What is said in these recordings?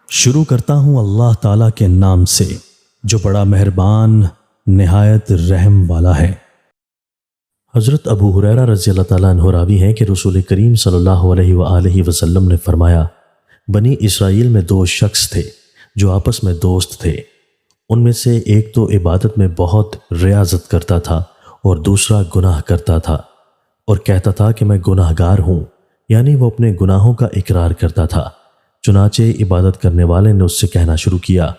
شروع کرتا ہوں اللہ تعالیٰ کے نام سے جو بڑا مہربان نہایت رحم والا ہے۔ حضرت ابو ہریرہ رضی اللہ تعالیٰ عنہ راوی ہیں کہ رسول کریم صلی اللہ علیہ وآلہ وسلم نے فرمایا، بنی اسرائیل میں دو شخص تھے جو آپس میں دوست تھے۔ ان میں سے ایک تو عبادت میں بہت ریاضت کرتا تھا اور دوسرا گناہ کرتا تھا اور کہتا تھا کہ میں گناہ گار ہوں، یعنی وہ اپنے گناہوں کا اقرار کرتا تھا۔ چنانچہ عبادت کرنے والے نے اس سے کہنا شروع کیا،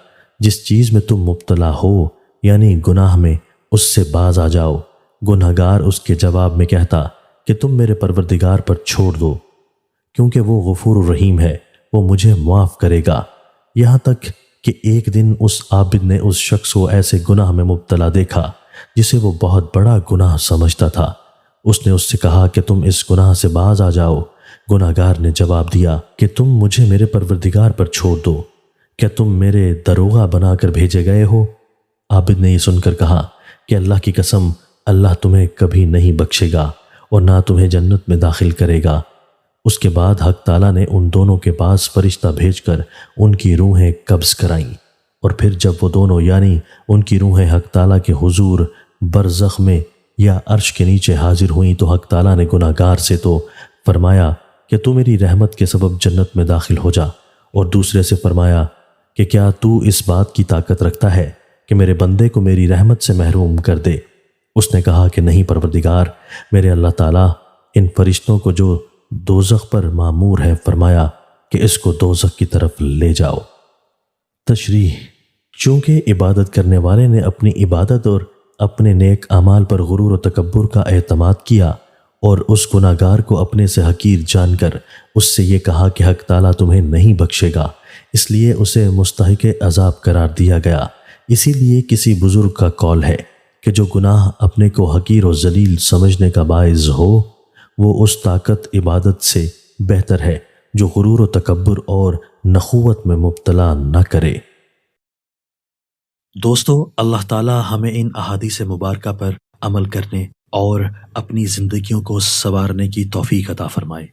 جس چیز میں تم مبتلا ہو یعنی گناہ میں، اس سے باز آ جاؤ۔ گناہ گار اس کے جواب میں کہتا کہ تم میرے پروردگار پر چھوڑ دو، کیونکہ وہ غفور الرحیم ہے، وہ مجھے معاف کرے گا۔ یہاں تک کہ ایک دن اس عابد نے اس شخص کو ایسے گناہ میں مبتلا دیکھا جسے وہ بہت بڑا گناہ سمجھتا تھا۔ اس نے اس سے کہا کہ تم اس گناہ سے باز آ جاؤ۔ گناہ گار نے جواب دیا کہ تم مجھے میرے پروردگار پر چھوڑ دو، کیا تم میرے دروغہ بنا کر بھیجے گئے ہو؟ عابد نے یہ سن کر کہا کہ اللہ کی قسم، اللہ تمہیں کبھی نہیں بخشے گا اور نہ تمہیں جنت میں داخل کرے گا۔ اس کے بعد حق تعالیٰ نے ان دونوں کے پاس فرشتہ بھیج کر ان کی روحیں قبض کرائیں، اور پھر جب وہ دونوں یعنی ان کی روحیں حق تعالیٰ کے حضور برزخ میں یا عرش کے نیچے حاضر ہوئیں تو حق تعالیٰ نے گناہ گار سے تو فرمایا کہ تو میری رحمت کے سبب جنت میں داخل ہو جا، اور دوسرے سے فرمایا کہ کیا تو اس بات کی طاقت رکھتا ہے کہ میرے بندے کو میری رحمت سے محروم کر دے؟ اس نے کہا کہ نہیں پروردگار میرے اللہ تعالیٰ، ان فرشتوں کو جو دوزخ پر مامور ہے فرمایا کہ اس کو دوزخ کی طرف لے جاؤ۔ تشریح: چونکہ عبادت کرنے والے نے اپنی عبادت اور اپنے نیک اعمال پر غرور و تکبر کا اعتماد کیا اور اس گناہ گار کو اپنے سے حقیر جان کر اس سے یہ کہا کہ حق تعالیٰ تمہیں نہیں بخشے گا، اس لیے اسے مستحق عذاب قرار دیا گیا۔ اسی لیے کسی بزرگ کا قول ہے کہ جو گناہ اپنے کو حقیر و ذلیل سمجھنے کا باعث ہو وہ اس طاقت عبادت سے بہتر ہے جو غرور و تکبر اور نخوت میں مبتلا نہ کرے۔ دوستو، اللہ تعالی ہمیں ان احادیث مبارکہ پر عمل کرنے اور اپنی زندگیوں کو سنوارنے کی توفیق عطا فرمائے۔